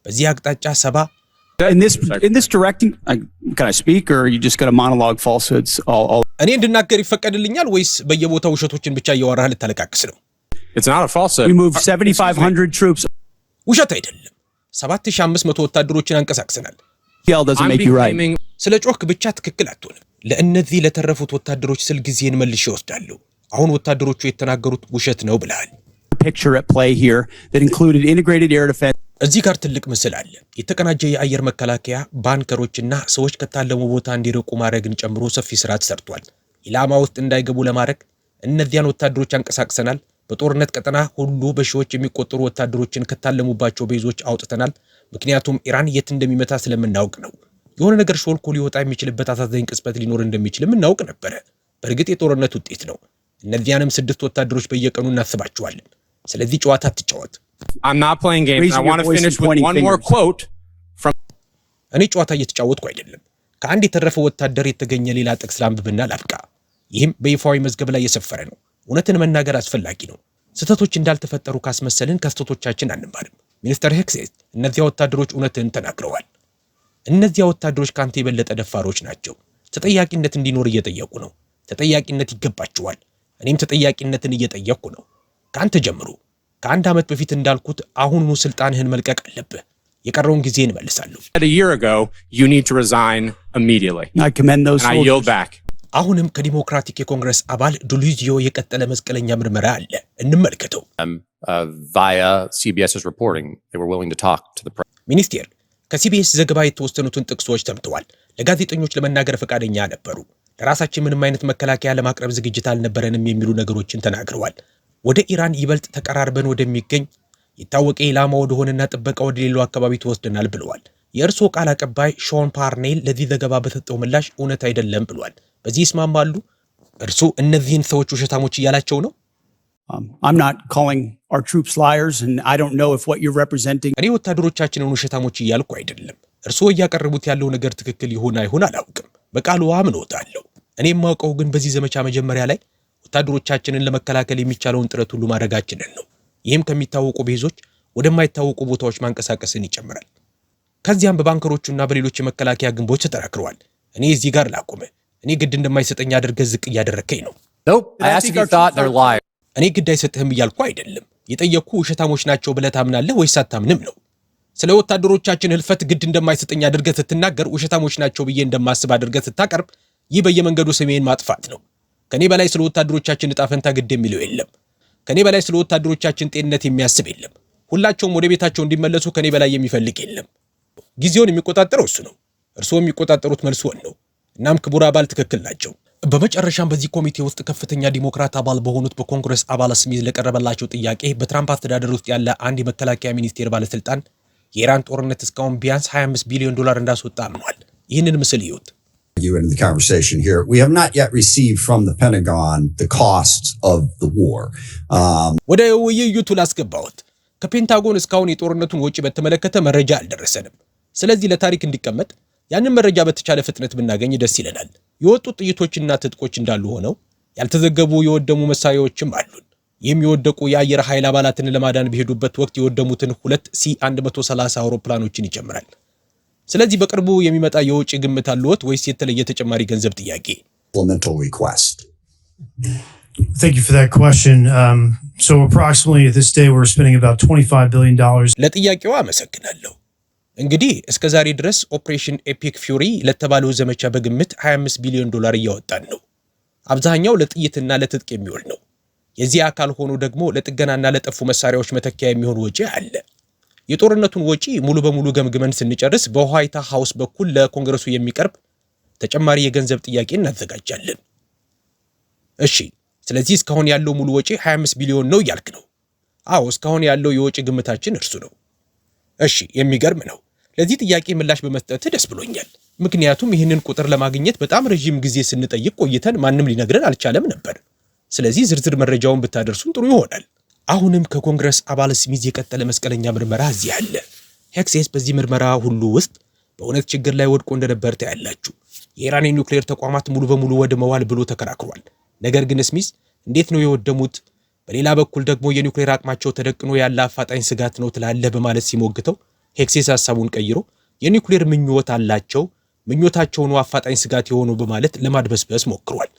በዚህ አቅጣጫ 70 In this directing, can I speak, or are you just going to monologue falsehoods all? እኔ እንድናገር ይፈቀድልኛል ወይስ በየቦታው ውሸቶችን ብቻ እያወራህ ልታለቃቅስ ነው? It's not a falsehood. We moved 7,500 troops. ውሸት አይደለም። 7500 ወታደሮችን አንቀሳቅሰናል። Yell doesn't make you right. ስለ ጮክ ብቻ ትክክል አትሆንም። ለእነዚህ ለተረፉት ወታደሮች ስል ጊዜን መልሼ ወስዳለሁ። አሁን ወታደሮቹ የተናገሩት ውሸት ነው ብለሃል። Picture at play here that included integrated air defense. እዚህ ጋር ትልቅ ምስል አለ። የተቀናጀ የአየር መከላከያ፣ ባንከሮችና ሰዎች ከታለሙ ቦታ እንዲርቁ ማድረግን ጨምሮ ሰፊ ስራ ተሰርቷል። ኢላማ ውስጥ እንዳይገቡ ለማድረግ እነዚያን ወታደሮች አንቀሳቅሰናል። በጦርነት ቀጠና ሁሉ በሺዎች የሚቆጠሩ ወታደሮችን ከታለሙባቸው ቤዞች አውጥተናል። ምክንያቱም ኢራን የት እንደሚመታ ስለምናውቅ ነው። የሆነ ነገር ሾልኮ ሊወጣ የሚችልበት አሳዛኝ ቅጽበት ሊኖር እንደሚችልም እናውቅ ነበረ። በእርግጥ የጦርነት ውጤት ነው። እነዚያንም 6 ወታደሮች በየቀኑ እናስባቸዋለን። ስለዚህ ጨዋታ አትጫወት። I'm not playing games. I want to finish with one more quote from. እኔ ጨዋታ እየተጫወትኩ አይደለም። ከአንድ የተረፈ ወታደር የተገኘ ሌላ ጥቅስ ላንብብና ላብቃ። ይህም በይፋዊ መዝገብ ላይ የሰፈረ ነው። እውነትን መናገር አስፈላጊ ነው። ስህተቶች እንዳልተፈጠሩ ካስመሰልን ከስህተቶቻችን አንማርም። ሚኒስተር ሄክሴት እነዚያ ወታደሮች እውነትን ተናግረዋል። እነዚያ ወታደሮች ካንተ የበለጠ ደፋሮች ናቸው። ተጠያቂነት እንዲኖር እየጠየቁ ነው። ተጠያቂነት ይገባቸዋል። እኔም ተጠያቂነትን እየጠየቅኩ ነው። ካንተ ጀምሮ ከአንድ ዓመት በፊት እንዳልኩት አሁኑኑ ስልጣንህን መልቀቅ አለብህ። የቀረውን ጊዜ እንመልሳለሁ። A year ago, you need to resign immediately. I commend those And I yield soldiers. back. አሁንም ከዲሞክራቲክ የኮንግረስ አባል ዱሉዚዮ የቀጠለ መስቀለኛ ምርመራ አለ። እንመልከተው። Via CBS's reporting, they were willing to talk to the press. ሚኒስቴር ከሲቢኤስ ዘገባ የተወሰኑትን ጥቅሶች ሰምተዋል። ለጋዜጠኞች ለመናገር ፈቃደኛ ነበሩ። ለራሳችን ምንም አይነት መከላከያ ለማቅረብ ዝግጅት አልነበረንም የሚሉ ነገሮችን ተናግረዋል። ወደ ኢራን ይበልጥ ተቀራርበን ወደሚገኝ የታወቀ ኢላማ ወደሆነና ጥበቃ ወደ ሌላው አካባቢ ተወስደናል ብለዋል። የእርስዎ ቃል አቀባይ ሾን ፓርኔል ለዚህ ዘገባ በሰጠው ምላሽ እውነት አይደለም ብሏል። በዚህ ይስማማሉ? እርሱ እነዚህን ሰዎች ውሸታሞች እያላቸው ነው? I'm not calling our troops liars, and I don't know if what you're representing. እኔ ወታደሮቻችንን ውሸታሞች እያልኩ አይደለም። እርስዎ እያቀረቡት ያለው ነገር ትክክል ይሁን አይሁን አላውቅም። በቃሉ አምኖታለሁ። እኔ የማውቀው ግን በዚህ ዘመቻ መጀመሪያ ላይ ወታደሮቻችንን ለመከላከል የሚቻለውን ጥረት ሁሉ ማድረጋችንን ነው። ይህም ከሚታወቁ ቤዞች ወደማይታወቁ ቦታዎች ማንቀሳቀስን ይጨምራል። ከዚያም በባንከሮቹና በሌሎች የመከላከያ ግንቦች ተጠናክረዋል። እኔ እዚህ ጋር ላቁም። እኔ ግድ እንደማይሰጠኝ አድርገህ ዝቅ እያደረከኝ ነው። Nope. I asked if you thought they're liars. እኔ ግድ አይሰጥህም እያልኩ አይደለም። የጠየቅኩ ውሸታሞች ናቸው ብለህ ታምናለህ ወይስ አታምንም ነው። ስለ ወታደሮቻችን ህልፈት ግድ እንደማይሰጠኝ አድርገህ ስትናገር ውሸታሞች ናቸው ብዬ እንደማስብ አድርገህ ስታቀርብ ይህ በየመንገዱ ስሜን ማጥፋት ነው። ከኔ በላይ ስለ ወታደሮቻችን ዕጣ ፈንታ ግድ የሚለው የለም። ከኔ በላይ ስለ ወታደሮቻችን ጤንነት የሚያስብ የለም። ሁላቸውም ወደ ቤታቸው እንዲመለሱ ከኔ በላይ የሚፈልግ የለም። ጊዜውን የሚቆጣጠረው እሱ ነው። እርስዎ የሚቆጣጠሩት መልስዎን ነው። እናም ክቡር አባል ትክክል ናቸው። በመጨረሻም በዚህ ኮሚቴ ውስጥ ከፍተኛ ዲሞክራት አባል በሆኑት በኮንግረስ አባል ስሚዝ ለቀረበላቸው ጥያቄ በትራምፕ አስተዳደር ውስጥ ያለ አንድ የመከላከያ ሚኒስቴር ባለስልጣን የኢራን ጦርነት እስካሁን ቢያንስ $25 ቢሊዮን እንዳስወጣ አምኗል። ይህንን ምስል ይዩት። In the conversation here, we have not yet received from the Pentagon the costs of the war. ወደ ውይይቱ ላስገባሁት። ከፔንታጎን እስካሁን የጦርነቱን ወጪ በተመለከተ መረጃ አልደረሰንም። ስለዚህ ለታሪክ እንዲቀመጥ ያንን መረጃ በተቻለ ፍጥነት ብናገኝ ደስ ይለናል። የወጡት ጥይቶችና ትጥቆች እንዳሉ ሆነው ያልተዘገቡ የወደሙ መሳሪያዎችም አሉን። ይህም የወደቁ የአየር ኃይል አባላትን ለማዳን በሄዱበት ወቅት የወደሙትን 2 C-130 አውሮፕላኖችን ይጨምራል። ስለዚህ በቅርቡ የሚመጣ የውጪ ግምት አለዎት ወይስ የተለየ ተጨማሪ ገንዘብ ጥያቄ? Supplemental request. Thank you for that question. So approximately at this day, we're spending about $25 billion. ለጥያቄው አመሰግናለሁ። እንግዲህ እስከ ዛሬ ድረስ ኦፕሬሽን ኤፒክ ፊውሪ ለተባለው ዘመቻ በግምት $25 ቢሊዮን እያወጣን ነው። አብዛኛው ለጥይትና ለትጥቅ የሚውል ነው። የዚህ አካል ሆኖ ደግሞ ለጥገናና ለጠፉ መሳሪያዎች መተኪያ የሚሆን ወጪ አለ። የጦርነቱን ወጪ ሙሉ በሙሉ ገምግመን ስንጨርስ በዋይት ሃውስ በኩል ለኮንግረሱ የሚቀርብ ተጨማሪ የገንዘብ ጥያቄ እናዘጋጃለን። እሺ፣ ስለዚህ እስካሁን ያለው ሙሉ ወጪ $25 ቢሊዮን ነው እያልክ ነው? አዎ፣ እስካሁን ያለው የወጪ ግምታችን እርሱ ነው። እሺ፣ የሚገርም ነው። ለዚህ ጥያቄ ምላሽ በመስጠት ደስ ብሎኛል። ምክንያቱም ይህንን ቁጥር ለማግኘት በጣም ረጅም ጊዜ ስንጠይቅ ቆይተን ማንም ሊነግረን አልቻለም ነበር። ስለዚህ ዝርዝር መረጃውን ብታደርሱን ጥሩ ይሆናል። አሁንም ከኮንግረስ አባል ስሚዝ የቀጠለ መስቀለኛ ምርመራ እዚህ አለ። ሄክሴስ በዚህ ምርመራ ሁሉ ውስጥ በእውነት ችግር ላይ ወድቆ እንደነበር ታያላችሁ። የኢራን የኒውክሌር ተቋማት ሙሉ በሙሉ ወድመዋል ብሎ ተከራክሯል። ነገር ግን ስሚዝ እንዴት ነው የወደሙት? በሌላ በኩል ደግሞ የኒውክሌር አቅማቸው ተደቅኖ ያለ አፋጣኝ ስጋት ነው ትላለህ በማለት ሲሞግተው ሄክሴስ ሐሳቡን ቀይሮ የኒውክሌር ምኞት አላቸው፣ ምኞታቸው ነው አፋጣኝ ስጋት የሆኑ በማለት ለማድበስበስ ሞክሯል።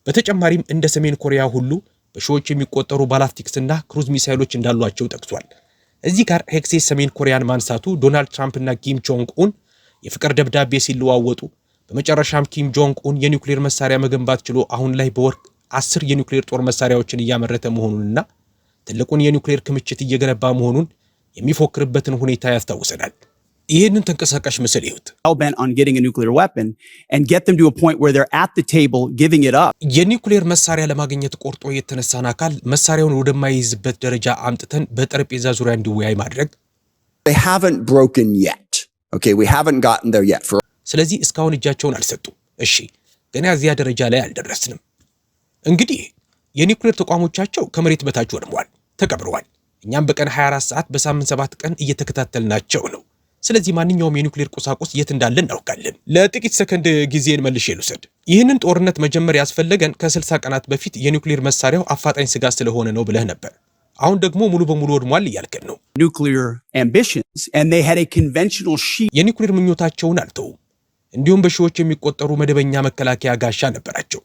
በተጨማሪም እንደ ሰሜን ኮሪያ ሁሉ በሺዎች የሚቆጠሩ ባላስቲክስና ክሩዝ ሚሳይሎች እንዳሏቸው ጠቅሷል። እዚህ ጋር ሄክሴስ ሰሜን ኮሪያን ማንሳቱ ዶናልድ ትራምፕና ኪም ጆንግ ኡን የፍቅር ደብዳቤ ሲለዋወጡ በመጨረሻም ኪም ጆንግ ኡን የኒውክሌር መሳሪያ መገንባት ችሎ አሁን ላይ በወር 10 የኒውክሌር ጦር መሳሪያዎችን እያመረተ መሆኑንና ትልቁን የኒውክሌር ክምችት እየገነባ መሆኑን የሚፎክርበትን ሁኔታ ያስታውሰናል። ይህንን ተንቀሳቃሽ ምስል ይሁት። Bent on getting a nuclear weapon and get them to a point where they're at the table giving it up. የኒውክሌር መሳሪያ ለማግኘት ቆርጦ የተነሳን አካል መሳሪያውን ወደማይይዝበት ደረጃ አምጥተን በጠረጴዛ ዙሪያ እንዲወያይ ማድረግ። They haven't broken yet. Okay, we haven't gotten there yet. ስለዚህ እስካሁን እጃቸውን አልሰጡም። እሺ፣ ገና እዚያ ደረጃ ላይ አልደረስንም። እንግዲህ የኒውክሌር ተቋሞቻቸው ከመሬት በታች ወድመዋል፣ ተቀብረዋል። እኛም በቀን 24 ሰዓት በሳምንት 7 ቀን እየተከታተልናቸው ነው። ስለዚህ ማንኛውም የኒውክሌር ቁሳቁስ የት እንዳለ እናውቃለን። ለጥቂት ሰከንድ ጊዜን መልሼ ልውሰድ። ይህንን ጦርነት መጀመር ያስፈለገን ከ60 ቀናት በፊት የኒውክሌር መሳሪያው አፋጣኝ ስጋት ስለሆነ ነው ብለህ ነበር። አሁን ደግሞ ሙሉ በሙሉ ወድሟል እያልከን ነው። Nuclear ambitions, and they had a conventional shield. የኒውክሌር ምኞታቸውን አልተውም። እንዲሁም በሺዎች የሚቆጠሩ መደበኛ መከላከያ ጋሻ ነበራቸው።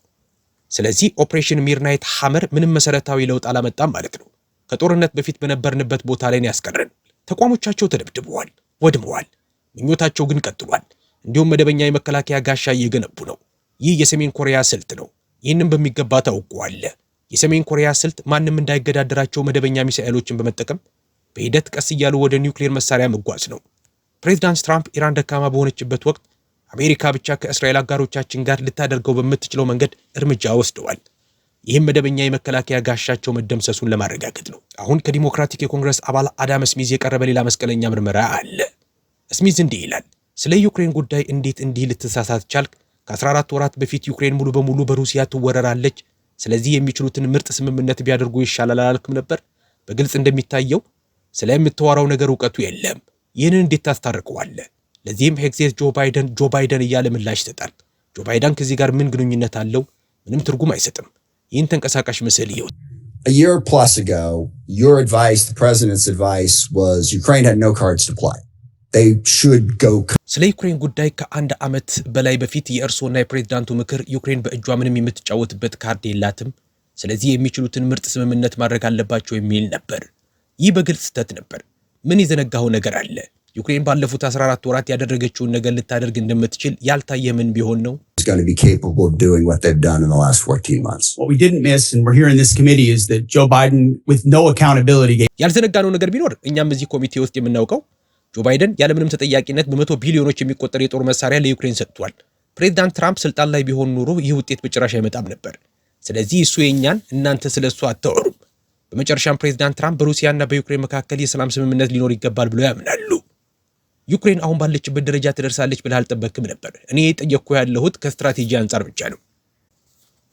ስለዚህ ኦፕሬሽን ሚድናይት ሃመር ምንም መሰረታዊ ለውጥ አላመጣም ማለት ነው። ከጦርነት በፊት በነበርንበት ቦታ ላይ ያስቀረን። ተቋሞቻቸው ተደብድበዋል፣ ወድመዋል። ምኞታቸው ግን ቀጥሏል። እንዲሁም መደበኛ የመከላከያ ጋሻ እየገነቡ ነው። ይህ የሰሜን ኮሪያ ስልት ነው። ይህንን በሚገባ ታውቀዋል። የሰሜን ኮሪያ ስልት ማንም እንዳይገዳደራቸው መደበኛ ሚሳኤሎችን በመጠቀም በሂደት ቀስ እያሉ ወደ ኒውክሌር መሳሪያ መጓዝ ነው። ፕሬዝዳንት ትራምፕ ኢራን ደካማ በሆነችበት ወቅት አሜሪካ ብቻ ከእስራኤል አጋሮቻችን ጋር ልታደርገው በምትችለው መንገድ እርምጃ ወስደዋል። ይህም መደበኛ የመከላከያ ጋሻቸው መደምሰሱን ለማረጋገጥ ነው። አሁን ከዲሞክራቲክ የኮንግረስ አባል አዳም ስሚዝ የቀረበ ሌላ መስቀለኛ ምርመራ አለ። ስሚዝ እንዲህ ይላል። ስለ ዩክሬን ጉዳይ እንዴት እንዲህ ልትሳሳት ቻልክ? ከ14 ወራት በፊት ዩክሬን ሙሉ በሙሉ በሩሲያ ትወረራለች። ስለዚህ የሚችሉትን ምርጥ ስምምነት ቢያደርጉ ይሻላል አላልክም ነበር? በግልጽ እንደሚታየው ስለምትወራው ነገር ዕውቀቱ የለም። ይህንን እንዴት ታስታርቀዋለህ? ለዚህም ሄግዜስ ጆ ባይደን እያለ ምላሽ ይሰጣል። ጆ ባይደን ከዚህ ጋር ምን ግንኙነት አለው? ምንም ትርጉም አይሰጥም። ይህን ተንቀሳቃሽ ምስል ይኸው። A year plus ago, your advice, the president's advice was Ukraine had no cards to play. They should go. ስለ ዩክሬን ጉዳይ ከአንድ ዓመት በላይ በፊት የእርሶና የፕሬዝዳንቱ ምክር ዩክሬን በእጇ ምንም የምትጫወትበት ካርድ የላትም፣ ስለዚህ የሚችሉትን ምርጥ ስምምነት ማድረግ አለባቸው የሚል ነበር። ይህ በግልጽ ስህተት ነበር። ምን የዘነጋው ነገር አለ? ዩክሬን ባለፉት 14 ወራት ያደረገችውን ነገር ልታደርግ እንደምትችል ያልታየ ምን ቢሆን ነው? Is going to be capable of doing what they've done in the last 14 months. What we didn't miss, and we're here in this committee, is that Joe Biden, with no accountability, ያልዘነጋነው ነገር ቢኖር እኛም እዚህ ኮሚቴ ውስጥ የምናውቀው ጆ ባይደን ያለምንም ተጠያቂነት በመቶ ቢሊዮኖች የሚቆጠር የጦር መሳሪያ ለዩክሬን ሰጥቷል። ፕሬዝዳንት ትራምፕ ስልጣን ላይ ቢሆን ኑሮ ይህ ውጤት በጭራሽ አይመጣም ነበር። ስለዚህ እሱ የኛን፣ እናንተ ስለሱ አታወሩም። በመጨረሻም ፕሬዝዳንት ትራምፕ በሩሲያና በዩክሬን መካከል የሰላም ስምምነት ሊኖር ይገባል ብለው ያምናሉ። ዩክሬን አሁን ባለችበት ደረጃ ትደርሳለች ብለህ አልጠበቅም ነበር። እኔ የጠየቅኩ ያለሁት ከስትራቴጂ አንጻር ብቻ ነው።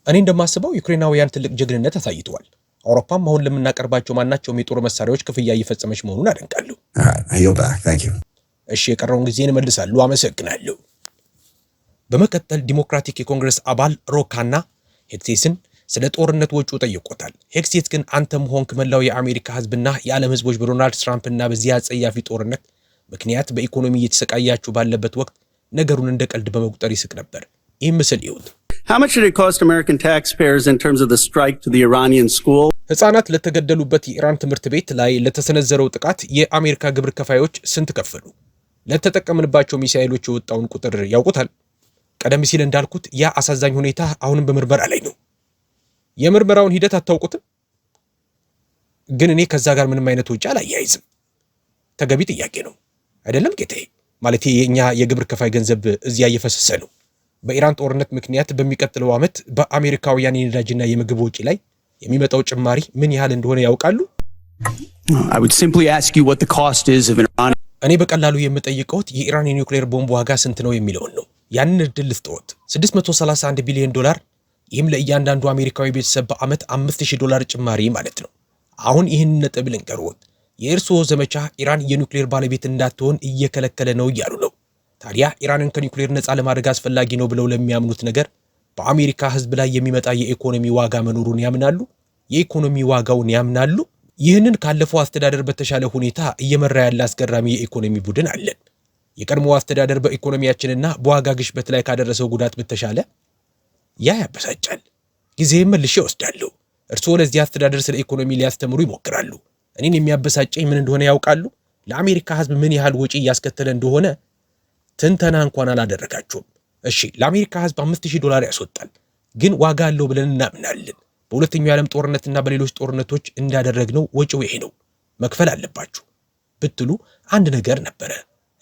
እኔ እንደማስበው ዩክሬናውያን ትልቅ ጀግንነት አሳይተዋል። አውሮፓም አሁን ለምናቀርባቸው ማናቸውም የጦር መሳሪያዎች ክፍያ እየፈጸመች መሆኑን አደንቃለሁ። እሺ፣ የቀረውን ጊዜ እንመልሳለሁ። አመሰግናለሁ። በመቀጠል ዲሞክራቲክ የኮንግረስ አባል ሮካና ሄክሴስን ስለ ጦርነት ወጪው ጠይቆታል። ሄክሴስ ግን አንተም ሆንክ መላው የአሜሪካ ሕዝብና የዓለም ሕዝቦች በዶናልድ ትራምፕና በዚያ አጸያፊ ጦርነት ምክንያት በኢኮኖሚ እየተሰቃያችሁ ባለበት ወቅት ነገሩን እንደ ቀልድ በመቁጠር ይስቅ ነበር። ይህ ምስል ይሁት። How much did it cost American taxpayers in terms of the strike to the Iranian school? ሕፃናት ለተገደሉበት የኢራን ትምህርት ቤት ላይ ለተሰነዘረው ጥቃት የአሜሪካ ግብር ከፋዮች ስንት ከፈሉ? ለተጠቀምንባቸው ሚሳኤሎች የወጣውን ቁጥር ያውቁታል? ቀደም ሲል እንዳልኩት ያ አሳዛኝ ሁኔታ አሁንም በምርመራ ላይ ነው። የምርመራውን ሂደት አታውቁትም? ግን እኔ ከዛ ጋር ምንም አይነት ወጪ አላያይዝም። ተገቢ ጥያቄ ነው አይደለም ጌታዬ? ማለት የኛ የግብር ከፋይ ገንዘብ እዚያ እየፈሰሰ ነው። በኢራን ጦርነት ምክንያት በሚቀጥለው ዓመት በአሜሪካውያን የነዳጅና የምግብ ወጪ ላይ የሚመጣው ጭማሪ ምን ያህል እንደሆነ ያውቃሉ? I would simply ask you what the cost is of Iran. እኔ በቀላሉ የምጠይቀውት የኢራን የኒውክሌር ቦምብ ዋጋ ስንት ነው የሚለውን ነው። ያንን እድል ልስጥዎት። $631 ቢሊዮን። ይህም ለእያንዳንዱ አሜሪካዊ ቤተሰብ በዓመት $5000 ጭማሪ ማለት ነው። አሁን ይህን ነጥብ ልንገርዎት። የእርስዎ ዘመቻ ኢራን የኒውክሌር ባለቤት እንዳትሆን እየከለከለ ነው እያሉ ነው። ታዲያ ኢራንን ከኒውክሌር ነፃ ለማድረግ አስፈላጊ ነው ብለው ለሚያምኑት ነገር በአሜሪካ ሕዝብ ላይ የሚመጣ የኢኮኖሚ ዋጋ መኖሩን ያምናሉ? የኢኮኖሚ ዋጋውን ያምናሉ? ይህንን ካለፈው አስተዳደር በተሻለ ሁኔታ እየመራ ያለ አስገራሚ የኢኮኖሚ ቡድን አለን። የቀድሞ አስተዳደር በኢኮኖሚያችንና በዋጋ ግሽበት ላይ ካደረሰው ጉዳት በተሻለ ያ ያበሳጫል። ጊዜም መልሼ ወስዳለሁ። እርስዎ ለዚህ አስተዳደር ስለ ኢኮኖሚ ሊያስተምሩ ይሞክራሉ። እኔን የሚያበሳጨኝ ምን እንደሆነ ያውቃሉ? ለአሜሪካ ሕዝብ ምን ያህል ወጪ እያስከተለ እንደሆነ ትንተና እንኳን አላደረጋችሁም። እሺ፣ ለአሜሪካ ሕዝብ $5000 ያስወጣል፣ ግን ዋጋ አለው ብለን እናምናለን። በሁለተኛው የዓለም ጦርነትና በሌሎች ጦርነቶች እንዳደረግነው ወጪው ይሄ ነው፣ መክፈል አለባችሁ ብትሉ አንድ ነገር ነበረ።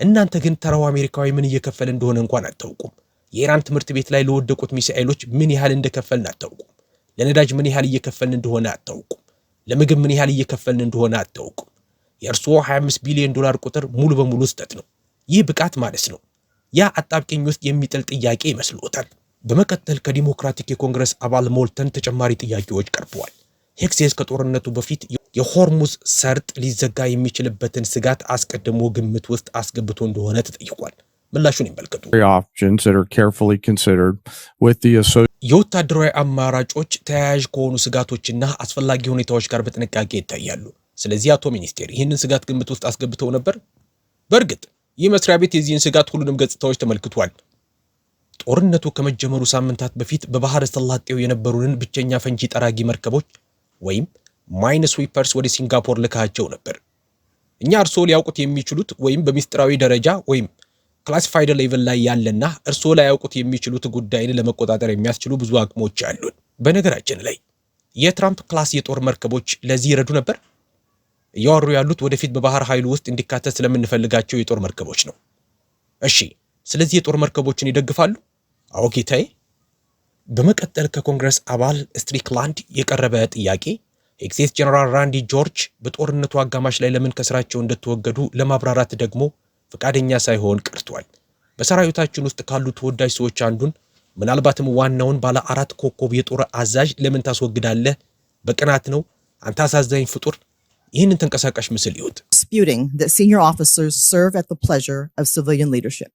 እናንተ ግን ተራው አሜሪካዊ ምን እየከፈለ እንደሆነ እንኳን አታውቁም። የኢራን ትምህርት ቤት ላይ ለወደቁት ሚሳኤሎች ምን ያህል እንደከፈልን አታውቁም። ለነዳጅ ምን ያህል እየከፈልን እንደሆነ አታውቁም። ለምግብ ምን ያህል እየከፈልን እንደሆነ አታውቁም። የእርስዎ $25 ቢሊዮን ቁጥር ሙሉ በሙሉ ስህተት ነው። ይህ ብቃት ማለት ነው። ያ አጣብቂኝ ውስጥ የሚጥል ጥያቄ ይመስልዎታል? በመቀጠል ከዲሞክራቲክ የኮንግረስ አባል ሞልተን ተጨማሪ ጥያቄዎች ቀርበዋል። ሄክሴስ ከጦርነቱ በፊት የሆርሙዝ ሰርጥ ሊዘጋ የሚችልበትን ስጋት አስቀድሞ ግምት ውስጥ አስገብቶ እንደሆነ ተጠይቋል። ምላሹን ይመልከቱ። የወታደራዊ አማራጮች ተያያዥ ከሆኑ ስጋቶችና አስፈላጊ ሁኔታዎች ጋር በጥንቃቄ ይታያሉ። ስለዚህ አቶ ሚኒስቴር ይህንን ስጋት ግምት ውስጥ አስገብተው ነበር? በእርግጥ ይህ መስሪያ ቤት የዚህን ስጋት ሁሉንም ገጽታዎች ተመልክቷል። ጦርነቱ ከመጀመሩ ሳምንታት በፊት በባህረ ሰላጤው የነበሩንን ብቸኛ ፈንጂ ጠራጊ መርከቦች ወይም ማይን ስዊፐርስ ወደ ሲንጋፖር ልካቸው ነበር። እኛ እርስዎ ሊያውቁት የሚችሉት ወይም በሚስጥራዊ ደረጃ ወይም ክላሲፋይድ ሌቭል ላይ ያለና እርስዎ ላያውቁት የሚችሉት ጉዳይን ለመቆጣጠር የሚያስችሉ ብዙ አቅሞች አሉን። በነገራችን ላይ የትራምፕ ክላስ የጦር መርከቦች ለዚህ ይረዱ ነበር። እያወሩ ያሉት ወደፊት በባህር ኃይሉ ውስጥ እንዲካተት ስለምንፈልጋቸው የጦር መርከቦች ነው። እሺ፣ ስለዚህ የጦር መርከቦችን ይደግፋሉ? አዎ ጌታዬ። በመቀጠል ከኮንግረስ አባል ስትሪክላንድ የቀረበ ጥያቄ ኤክሴስ ጀነራል ራንዲ ጆርጅ በጦርነቱ አጋማሽ ላይ ለምን ከስራቸው እንደተወገዱ ለማብራራት ደግሞ ፈቃደኛ ሳይሆን ቀርቷል። በሰራዊታችን ውስጥ ካሉ ተወዳጅ ሰዎች አንዱን ምናልባትም ዋናውን ባለ 4 ኮከብ የጦር አዛዥ ለምን ታስወግዳለህ? በቅናት ነው? አንተ አሳዛኝ ፍጡር። ይህንን ተንቀሳቃሽ ምስል ይሁት። Disputing that senior officers serve at the pleasure of civilian leadership.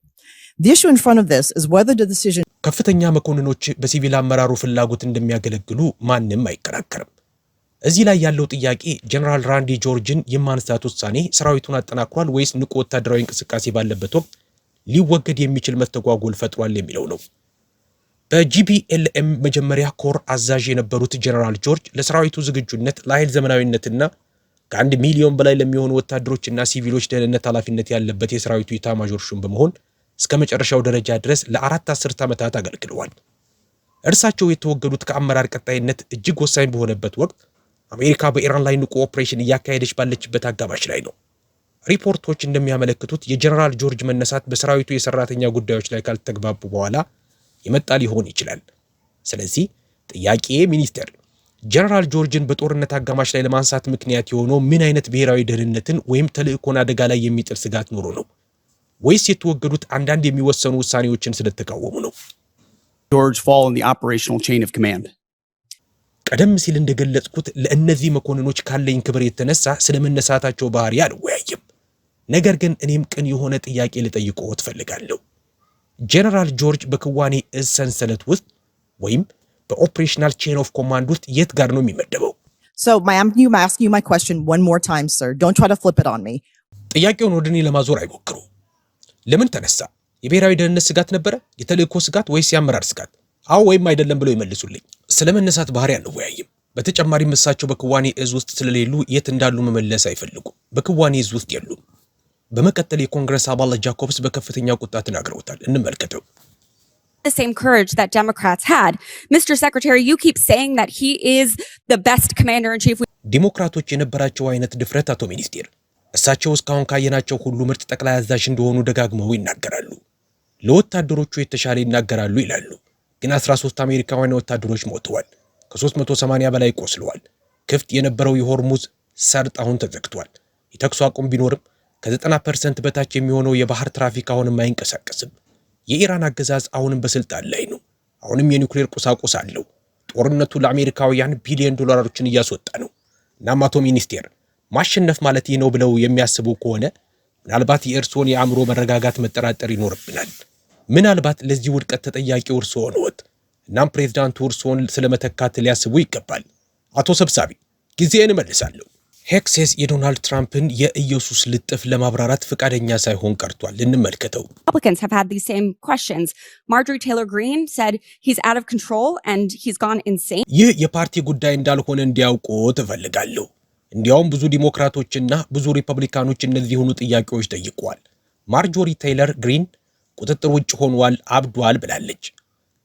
The issue in front of this is whether the decision ከፍተኛ መኮንኖች በሲቪል አመራሩ ፍላጎት እንደሚያገለግሉ ማንም አይከራከርም። እዚህ ላይ ያለው ጥያቄ ጀነራል ራንዲ ጆርጅን የማንሳት ውሳኔ ሰራዊቱን አጠናክሯል ወይስ ንቁ ወታደራዊ እንቅስቃሴ ባለበት ወቅት ሊወገድ የሚችል መስተጓጎል ፈጥሯል የሚለው ነው። በጂቢኤልኤም መጀመሪያ ኮር አዛዥ የነበሩት ጀነራል ጆርጅ ለሰራዊቱ ዝግጁነት፣ ለኃይል ዘመናዊነትና ከ1 ሚሊዮን በላይ ለሚሆኑ ወታደሮችና ሲቪሎች ደህንነት ኃላፊነት ያለበት የሰራዊቱ ኢታማዦር ሹም በመሆን እስከ መጨረሻው ደረጃ ድረስ ለ4 አስርት ዓመታት አገልግለዋል። እርሳቸው የተወገዱት ከአመራር ቀጣይነት እጅግ ወሳኝ በሆነበት ወቅት አሜሪካ በኢራን ላይ ንቁ ኦፕሬሽን እያካሄደች ባለችበት አጋማሽ ላይ ነው። ሪፖርቶች እንደሚያመለክቱት የጀነራል ጆርጅ መነሳት በሰራዊቱ የሰራተኛ ጉዳዮች ላይ ካልተግባቡ በኋላ የመጣ ሊሆን ይችላል። ስለዚህ ጥያቄ ሚኒስተር ጀነራል ጆርጅን በጦርነት አጋማሽ ላይ ለማንሳት ምክንያት የሆነው ምን አይነት ብሔራዊ ደህንነትን ወይም ተልእኮን አደጋ ላይ የሚጥል ስጋት ኖሮ ነው? ወይስ የተወገዱት አንዳንድ የሚወሰኑ ውሳኔዎችን ስለተቃወሙ ነው? George fall in the operational chain of command. ቀደም ሲል እንደገለጽኩት ለእነዚህ መኮንኖች ካለኝ ክብር የተነሳ ስለመነሳታቸው ባህሪ አልወያይም። ነገር ግን እኔም ቅን የሆነ ጥያቄ ልጠይቅዎት ፈልጋለሁ። ጀነራል ጆርጅ በክዋኔ እዝ ሰንሰለት ውስጥ ወይም በኦፕሬሽናል ቼን ኦፍ ኮማንድ ውስጥ የት ጋር ነው የሚመደበው? So I'm asking you my question one more time, sir. Don't try to flip it on me. ጥያቄውን ወደ እኔ ለማዞር አይሞክሩ። ለምን ተነሳ? የብሔራዊ ደህንነት ስጋት ነበረ? የተልእኮ ስጋት ወይስ የአመራር ስጋት? አዎ ወይም አይደለም ብለው ይመልሱልኝ። ስለመነሳት ባህሪ አንወያይም። በተጨማሪም እሳቸው በክዋኔ እዝ ውስጥ ስለሌሉ የት እንዳሉ መመለስ አይፈልጉም። በክዋኔ እዝ ውስጥ የሉም። በመቀጠል የኮንግረስ አባል ጃኮብስ በከፍተኛ ቁጣ ተናግረውታል። እንመልከተው። The same courage that Democrats had. Mr. Secretary, you keep saying that he is the best commander in chief. ዲሞክራቶች የነበራቸው አይነት ድፍረት አቶ ሚኒስቴር እሳቸው እስካሁን ካየናቸው ሁሉ ምርጥ ጠቅላይ አዛዥ እንደሆኑ ደጋግመው ይናገራሉ። ለወታደሮቹ የተሻለ ይናገራሉ ይላሉ። ግን 13 አሜሪካውያን ወታደሮች ሞተዋል። ከ380 በላይ ቆስለዋል። ክፍት የነበረው የሆርሙዝ ሰርጥ አሁን ተዘግቷል። የተኩስ አቁም ቢኖርም ከ90% በታች የሚሆነው የባህር ትራፊክ አሁንም አይንቀሳቀስም። የኢራን አገዛዝ አሁንም በስልጣን ላይ ነው። አሁንም የኒውክሌር ቁሳቁስ አለው። ጦርነቱ ለአሜሪካውያን ቢሊዮን ዶላሮችን እያስወጣ ነው። እናም አቶ ሚኒስቴር ማሸነፍ ማለት ይህ ነው ብለው የሚያስቡ ከሆነ ምናልባት የእርስዎን የአእምሮ መረጋጋት መጠራጠር ይኖርብናል። ምናልባት ለዚህ ውድቀት ተጠያቂው እርስዎ ነዎት። እናም ፕሬዝዳንቱ እርስዎን ስለመተካት ሊያስቡ ይገባል። አቶ ሰብሳቢ ጊዜን እመልሳለሁ። ሄክሴስ የዶናልድ ትራምፕን የኢየሱስ ልጥፍ ለማብራራት ፈቃደኛ ሳይሆን ቀርቷል። እንመልከተው። Republicans have had these same questions. Marjorie Taylor Greene said he's out of control and he's gone insane. ይህ የፓርቲ ጉዳይ እንዳልሆነ እንዲያውቁ ትፈልጋለሁ። እንዲያውም ብዙ ዲሞክራቶችና ብዙ ሪፐብሊካኖች እነዚህኑ ጥያቄዎች ጠይቀዋል። ማርጆሪ ቴይለር ግሪን ቁጥጥር ውጭ ሆኗል፣ አብዷል ብላለች።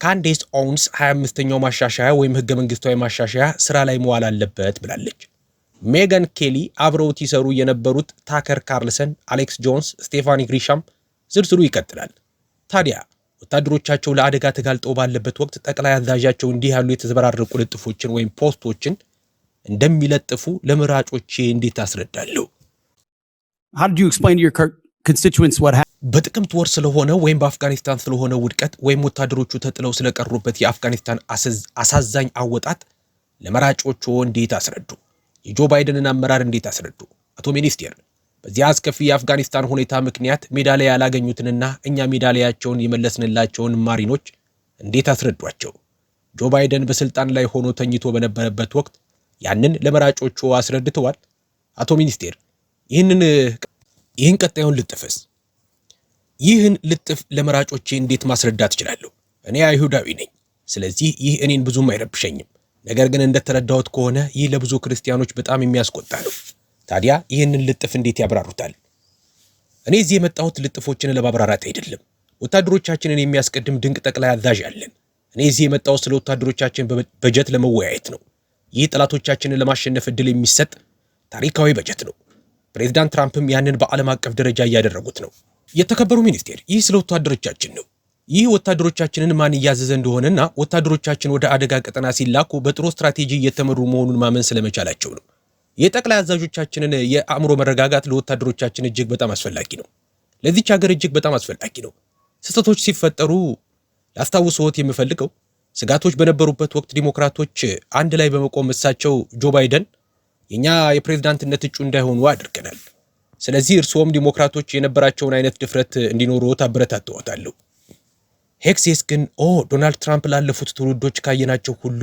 ካንዴስ ኦውንስ 25ኛው ማሻሻያ ወይም ህገ መንግስታዊ ማሻሻያ ስራ ላይ መዋል አለበት ብላለች። ሜጋን ኬሊ አብረውት ይሰሩ የነበሩት ታከር ካርልሰን፣ አሌክስ ጆንስ፣ ስቴፋኒ ግሪሻም ዝርዝሩ ይቀጥላል። ታዲያ ወታደሮቻቸው ለአደጋ ተጋልጠው ባለበት ወቅት ጠቅላይ አዛዣቸው እንዲህ ያሉ የተዘበራረቁ ልጥፎችን ወይም ፖስቶችን እንደሚለጥፉ ለመራጮቼ እንዴት አስረዳለሁ? How did you explain to your constituents what happened? በጥቅምት ወር ስለሆነ ወይም በአፍጋኒስታን ስለሆነ ውድቀት ወይም ወታደሮቹ ተጥለው ስለቀሩበት የአፍጋኒስታን አሳዛኝ አወጣጥ ለመራጮቹ እንዴት አስረዱ? የጆ ባይደንን አመራር እንዴት አስረዱ? አቶ ሚኒስቴር በዚያ አስከፊ የአፍጋኒስታን ሁኔታ ምክንያት ሜዳሊያ ያላገኙትንና እኛ ሜዳሊያቸውን የመለስንላቸውን ማሪኖች እንዴት አስረዷቸው? ጆ ባይደን በስልጣን ላይ ሆኖ ተኝቶ በነበረበት ወቅት ያንን ለመራጮቹ አስረድተዋል? አቶ ሚኒስቴር ይህን ቀጣዩን ልጥፍስ? ይህን ልጥፍ ለመራጮቼ እንዴት ማስረዳት እችላለሁ? እኔ አይሁዳዊ ነኝ። ስለዚህ ይህ እኔን ብዙም አይረብሸኝም። ነገር ግን እንደተረዳሁት ከሆነ ይህ ለብዙ ክርስቲያኖች በጣም የሚያስቆጣ ነው። ታዲያ ይህንን ልጥፍ እንዴት ያብራሩታል? እኔ እዚህ የመጣሁት ልጥፎችን ለማብራራት አይደለም። ወታደሮቻችንን የሚያስቀድም ድንቅ ጠቅላይ አዛዥ አለን። እኔ እዚህ የመጣሁት ስለ ወታደሮቻችን በጀት ለመወያየት ነው። ይህ ጠላቶቻችንን ለማሸነፍ እድል የሚሰጥ ታሪካዊ በጀት ነው። ፕሬዝዳንት ትራምፕም ያንን በዓለም አቀፍ ደረጃ እያደረጉት ነው። የተከበሩ ሚኒስቴር፣ ይህ ስለ ወታደሮቻችን ነው። ይህ ወታደሮቻችንን ማን እያዘዘ እንደሆነና ወታደሮቻችን ወደ አደጋ ቀጠና ሲላኩ በጥሩ ስትራቴጂ እየተመሩ መሆኑን ማመን ስለመቻላቸው ነው። የጠቅላይ አዛዦቻችንን የአእምሮ መረጋጋት ለወታደሮቻችን እጅግ በጣም አስፈላጊ ነው። ለዚች ሀገር እጅግ በጣም አስፈላጊ ነው። ስህተቶች ሲፈጠሩ ላስታውስዎት የምፈልገው ስጋቶች በነበሩበት ወቅት ዲሞክራቶች አንድ ላይ በመቆም እሳቸው ጆ ባይደን የኛ የፕሬዝዳንትነት እጩ እንዳይሆኑ አድርገናል። ስለዚህ እርስዎም ዲሞክራቶች የነበራቸውን አይነት ድፍረት እንዲኖሩት አበረታተዎታለሁ። ሄክሴስ ግን ዶናልድ ትራምፕ ላለፉት ትውልዶች ካየናቸው ሁሉ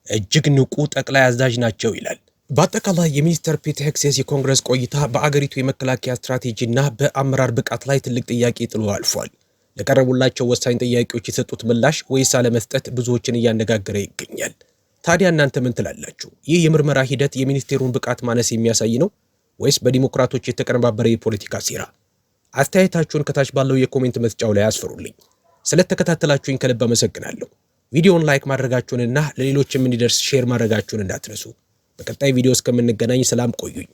እጅግ ንቁ ጠቅላይ አዛዥ ናቸው ይላል። በአጠቃላይ የሚኒስተር ፒት ሄክሴስ የኮንግረስ ቆይታ በአገሪቱ የመከላከያ ስትራቴጂና በአመራር ብቃት ላይ ትልቅ ጥያቄ ጥሎ አልፏል። ለቀረቡላቸው ወሳኝ ጥያቄዎች የሰጡት ምላሽ ወይስ አለመስጠት ብዙዎችን እያነጋገረ ይገኛል። ታዲያ እናንተ ምን ትላላችሁ? ይህ የምርመራ ሂደት የሚኒስቴሩን ብቃት ማነስ የሚያሳይ ነው ወይስ በዲሞክራቶች የተቀነባበረ የፖለቲካ ሴራ? አስተያየታችሁን ከታች ባለው የኮሜንት መስጫው ላይ አስፍሩልኝ። ስለተከታተላችሁኝ ከልብ አመሰግናለሁ። ቪዲዮውን ላይክ ማድረጋችሁንና ለሌሎችም እንዲደርስ ሼር ማድረጋችሁን እንዳትረሱ። በቀጣይ ቪዲዮ እስከምንገናኝ ሰላም ቆዩኝ።